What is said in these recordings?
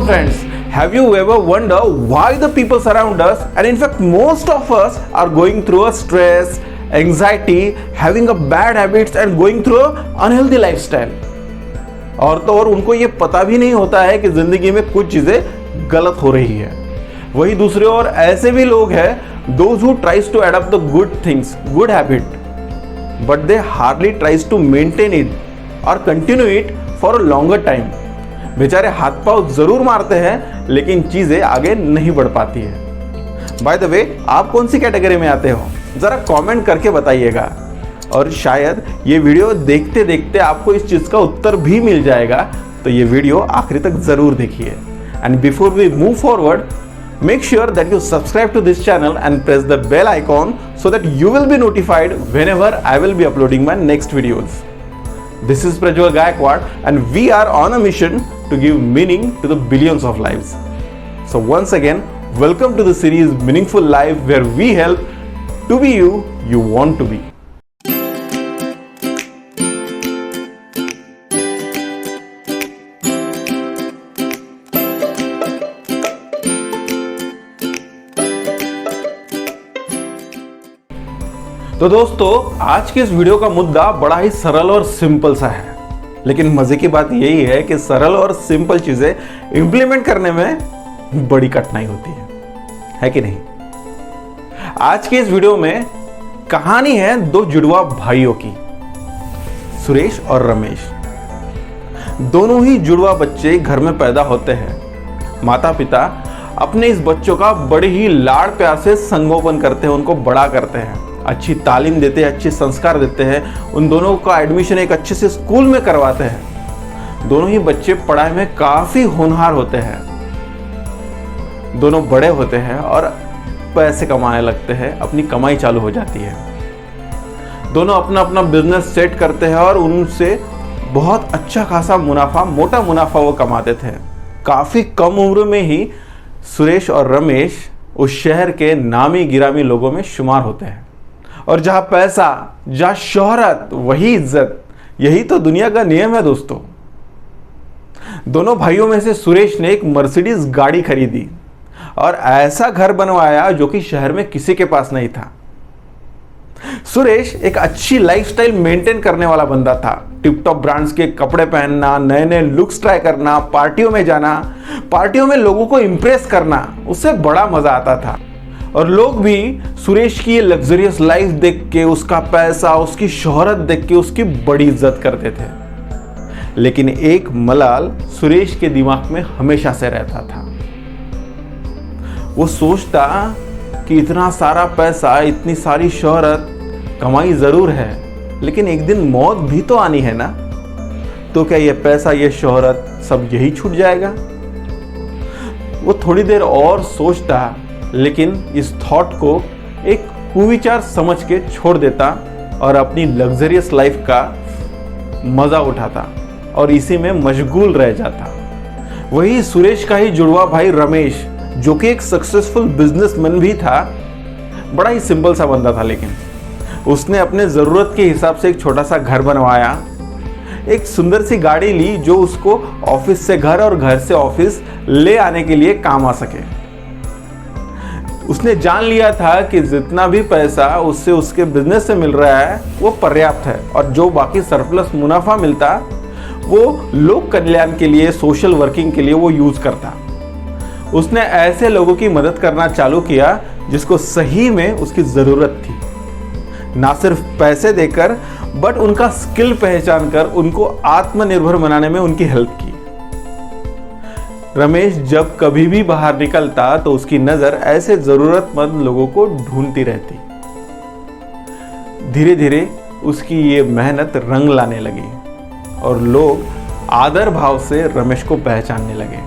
friends, have you ever wondered why the people surround us, and in fact most of us are going through a stress, anxiety, having a bad habits and going through a unhealthy lifestyle. और तो और उनको ये पता भी नहीं होता है कि जिंदगी में कुछ चीजें गलत हो रही है। वही दूसरे और ऐसे भी लोग हैं, those who tries to adopt the good things, good habit, but they hardly tries to maintain it or continue it for a longer time. बेचारे हाथ पांव जरूर मारते हैं लेकिन चीजें आगे नहीं बढ़ पाती है। बाय द वे, आप कौन सी कैटेगरी में आते हो, जरा कमेंट करके बताइएगा। और शायद ये वीडियो देखते देखते आपको इस चीज का उत्तर भी मिल जाएगा, तो ये वीडियो आखिरी तक जरूर देखिए। And before we move forward, make sure that you subscribe to this channel and press the bell icon so that you will be notified whenever I will be uploading my next videos. This is Prajwal Gaikwad and we are on a mission to give meaning to the billions of lives. So once again, welcome to the series Meaningful Life, where we help to be you want to be. तो दोस्तों, आज के इस video का मुद्दा बड़ा ही सरल और सिंपल सा है, लेकिन मजे की बात यही है कि सरल और सिंपल चीजें इंप्लीमेंट करने में बड़ी कठिनाई होती है कि नहीं। आज के इस वीडियो में कहानी है दो जुड़वा भाइयों की, सुरेश और रमेश। दोनों ही जुड़वा बच्चे घर में पैदा होते हैं। माता पिता अपने इस बच्चों का बड़े ही लाड़ प्यार से संगोपन करते हैं, उनको बड़ा करते हैं, अच्छी तालीम देते हैं, अच्छे संस्कार देते हैं। उन दोनों का एडमिशन एक अच्छे से स्कूल में करवाते हैं। दोनों ही बच्चे पढ़ाई में काफी होनहार होते हैं। दोनों बड़े होते हैं और पैसे कमाने लगते हैं, अपनी कमाई चालू हो जाती है। दोनों अपना अपना बिजनेस सेट करते हैं और उनसे बहुत अच्छा खासा मुनाफा, मोटा मुनाफा वो कमाते थे। काफी कम उम्र में ही सुरेश और रमेश उस शहर के नामी गिरामी लोगों में शुमार होते हैं। और जहां पैसा, जहां शोहरत, वही इज्जत। यही तो दुनिया का नियम है दोस्तों। दोनों भाइयों में से सुरेश ने एक मर्सिडीज गाड़ी खरीदी और ऐसा घर बनवाया जो कि शहर में किसी के पास नहीं था। सुरेश एक अच्छी लाइफस्टाइल मेंटेन करने वाला बंदा था। टिप टॉप ब्रांड्स के कपड़े पहनना, नए नए लुक्स ट्राई करना, पार्टियों में जाना, पार्टियों में लोगों को इंप्रेस करना, उससे बड़ा मजा आता था। और लोग भी सुरेश की ये लग्जरियस लाइफ देख के, उसका पैसा, उसकी शोहरत देख के उसकी बड़ी इज्जत करते थे। लेकिन एक मलाल सुरेश के दिमाग में हमेशा से रहता था। वो सोचता कि इतना सारा पैसा, इतनी सारी शोहरत, कमाई जरूर है, लेकिन एक दिन मौत भी तो आनी है ना। तो क्या ये पैसा, ये शोहरत सब यही छूट जाएगा? वो थोड़ी देर और सोचता, लेकिन इस थॉट को एक कुविचार समझ के छोड़ देता और अपनी लग्जरियस लाइफ का मजा उठाता और इसी में मशगूल रह जाता। वही सुरेश का ही जुड़वा भाई रमेश, जो कि एक सक्सेसफुल बिजनेसमैन भी था, बड़ा ही सिंपल सा बंदा था, लेकिन उसने अपने जरूरत के हिसाब से एक छोटा सा घर बनवाया, एक सुंदर सी गाड़ी ली जो उसको ऑफिस से घर और घर से ऑफिस ले आने के लिए काम आ सके। उसने जान लिया था कि जितना भी पैसा उससे, उसके बिजनेस से मिल रहा है, वो पर्याप्त है, और जो बाकी सरप्लस मुनाफा मिलता वो लोक कल्याण के लिए, सोशल वर्किंग के लिए वो यूज करता। उसने ऐसे लोगों की मदद करना चालू किया जिसको सही में उसकी जरूरत थी। ना सिर्फ पैसे देकर, बट उनका स्किल पहचान कर उनको आत्मनिर्भर बनाने में उनकी हेल्प की। रमेश जब कभी भी बाहर निकलता तो उसकी नजर ऐसे जरूरतमंद लोगों को ढूंढती रहती। धीरे धीरे उसकी ये मेहनत रंग लाने लगी और लोग आदर भाव से रमेश को पहचानने लगे।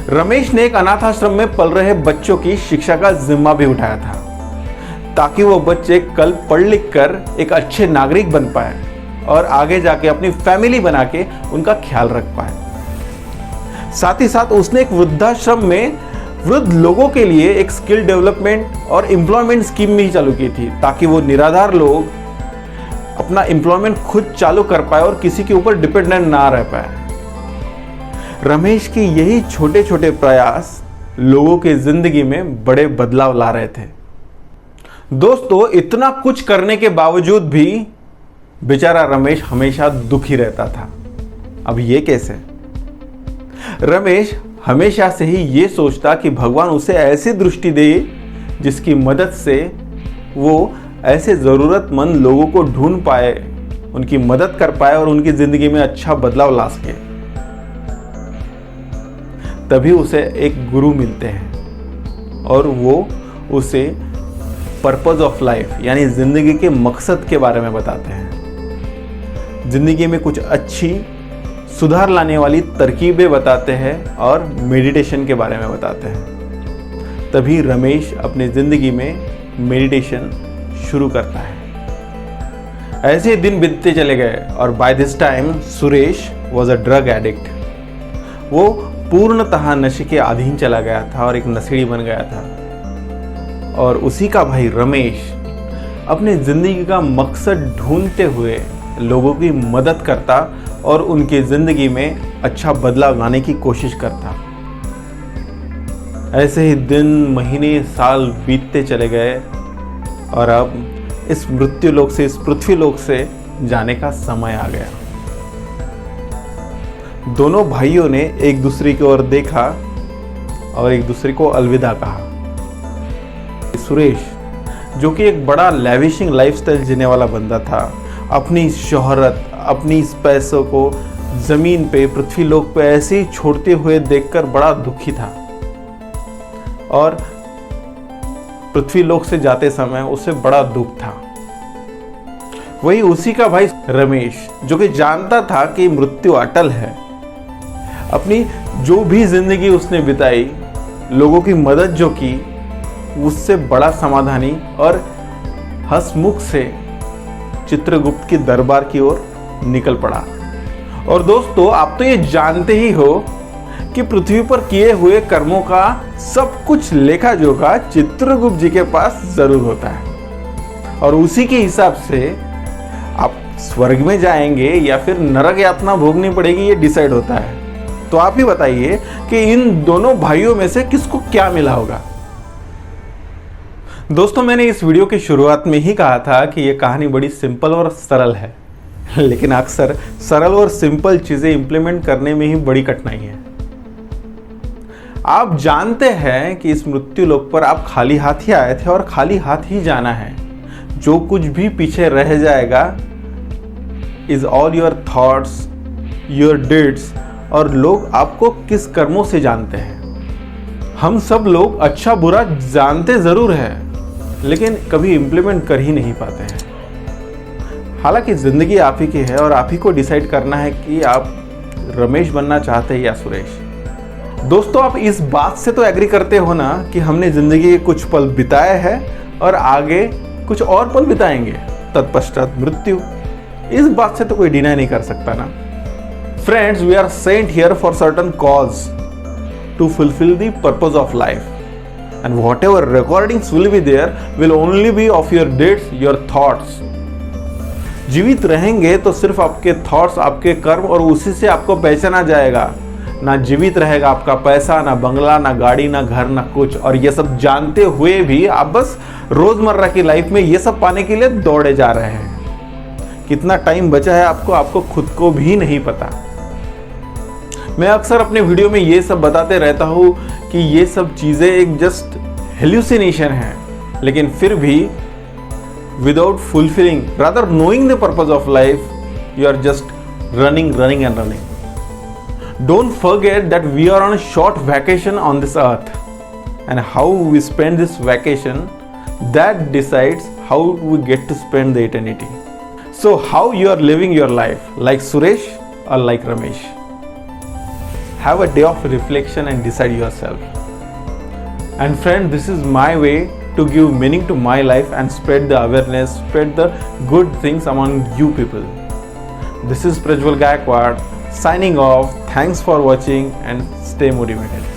रमेश ने एक अनाथ आश्रम में पल रहे बच्चों की शिक्षा का जिम्मा भी उठाया था, ताकि वो बच्चे कल पढ़ लिख कर एक अच्छे नागरिक बन पाए और आगे जाके अपनी फैमिली बना के उनका ख्याल रख पाए। साथ ही साथ उसने एक वृद्धाश्रम में वृद्ध लोगों के लिए एक स्किल डेवलपमेंट और एम्प्लॉयमेंट स्कीम भी चालू की थी, ताकि वो निराधार लोग अपना एम्प्लॉयमेंट खुद चालू कर पाए और किसी के ऊपर डिपेंडेंट ना रह पाए। रमेश के यही छोटे छोटे प्रयास लोगों की जिंदगी में बड़े बदलाव ला रहे थे। दोस्तों, इतना कुछ करने के बावजूद भी बेचारा रमेश हमेशा दुखी रहता था। अब ये कैसे? रमेश हमेशा से ही ये सोचता कि भगवान उसे ऐसी दृष्टि दे जिसकी मदद से वो ऐसे ज़रूरतमंद लोगों को ढूंढ पाए, उनकी मदद कर पाए और उनकी ज़िंदगी में अच्छा बदलाव ला सके। तभी उसे एक गुरु मिलते हैं और वो उसे पर्पस ऑफ लाइफ यानी ज़िंदगी के मकसद के बारे में बताते हैं। ज़िंदगी में कुछ अच्छी सुधार लाने वाली तरकीबें बताते हैं और मेडिटेशन के बारे में बताते हैं। तभी रमेश अपनी ज़िंदगी में मेडिटेशन शुरू करता है। ऐसे दिन बीतते चले गए और by this time Suresh was a drug addict. वो पूर्णतः नशे के अधीन चला गया था और एक नशेड़ी बन गया था। और उसी का भाई रमेश अपनी ज़िंदगी का मकसद ढूंढते हुए लोगों की मदद करता और उनकी ज़िंदगी में अच्छा बदलाव लाने की कोशिश करता। ऐसे ही दिन, महीने, साल बीतते चले गए और अब इस मृत्यु लोक से, इस पृथ्वी लोक से जाने का समय आ गया। दोनों भाइयों ने एक दूसरे की ओर देखा और एक दूसरे को अलविदा कहा। सुरेश, जो कि एक बड़ा लैविशिंग लाइफस्टाइल जीने वाला बंदा था, अपनी शोहरत, अपनी इस पैसों को जमीन पे, पृथ्वी लोक पे ऐसे ही छोड़ते हुए देखकर बड़ा दुखी था और पृथ्वी लोक से जाते समय उसे बड़ा दुख था। वही उसी का भाई रमेश, जो कि जानता था कि मृत्यु अटल है, अपनी जो भी जिंदगी उसने बिताई, लोगों की मदद जो की, उससे बड़ा समाधानी और हंसमुख से चित्रगुप्त की दरबार की ओर निकल पड़ा। और दोस्तों, आप तो ये जानते ही हो कि पृथ्वी पर किए हुए कर्मों का सब कुछ लेखा जोखा चित्रगुप्त जी के पास जरूर होता है और उसी के हिसाब से आप स्वर्ग में जाएंगे या फिर नरक यातना भोगनी पड़ेगी, ये डिसाइड होता है। तो आप ही बताइए कि इन दोनों भाइयों में से किसको क्या मिला होगा। दोस्तों, मैंने इस वीडियो की शुरुआत में ही कहा था कि यह कहानी बड़ी सिंपल और सरल है, लेकिन अक्सर सरल और सिंपल चीजें इंप्लीमेंट करने में ही बड़ी कठिनाई है। आप जानते हैं कि इस मृत्यु लोक पर आप खाली हाथ ही आए थे और खाली हाथ ही जाना है। जो कुछ भी पीछे रह जाएगा is all your thoughts, your डिड्स, और लोग आपको किस कर्मों से जानते हैं। हम सब लोग अच्छा बुरा जानते जरूर है, लेकिन कभी इंप्लीमेंट कर ही नहीं पाते हैं। हालांकि जिंदगी आप ही की है और आप ही को डिसाइड करना है कि आप रमेश बनना चाहते हैं या सुरेश। दोस्तों, आप इस बात से तो एग्री करते हो ना कि हमने जिंदगी के कुछ पल बिताए हैं और आगे कुछ और पल बिताएंगे, तत्पश्चात मृत्यु। इस बात से तो कोई डिनाई नहीं कर सकता ना। Friends, we are sent here for certain cause to fulfil the purpose of life, and whatever recordings will be there will only be of your deeds, your thoughts. जीवित रहेंगे तो सिर्फ आपके थॉट्स, आपके कर्म, और उसी से आपको पहचाना जाएगा। ना जीवित रहेगा आपका पैसा, ना बंगला, ना गाड़ी, ना घर, ना कुछ। और ये सब जानते हुए भी आप बस रोजमर्रा की लाइफ में ये सब पाने के लिए दौड़े जा रहे हैं। कितना टाइम बचा है आपको खुद को भी नहीं पता। मैं अक्सर अपने वीडियो में ये सब बताते रहता हूँ कि ये सब चीज़ें एक जस्ट हेल्यूसिनेशन है, लेकिन फिर भी without fulfilling, rather knowing the purpose of life, you are just running and running. Don't forget that we are on a short vacation on this earth, and how we spend this vacation that decides how we get to spend the eternity. So how you are living your life, like Suresh और like Ramesh? Have a day of reflection and decide yourself. And friend, this is my way to give meaning to my life and spread the awareness, spread the good things among you people. This is Prajwal Gaikwad signing off. Thanks for watching and stay motivated.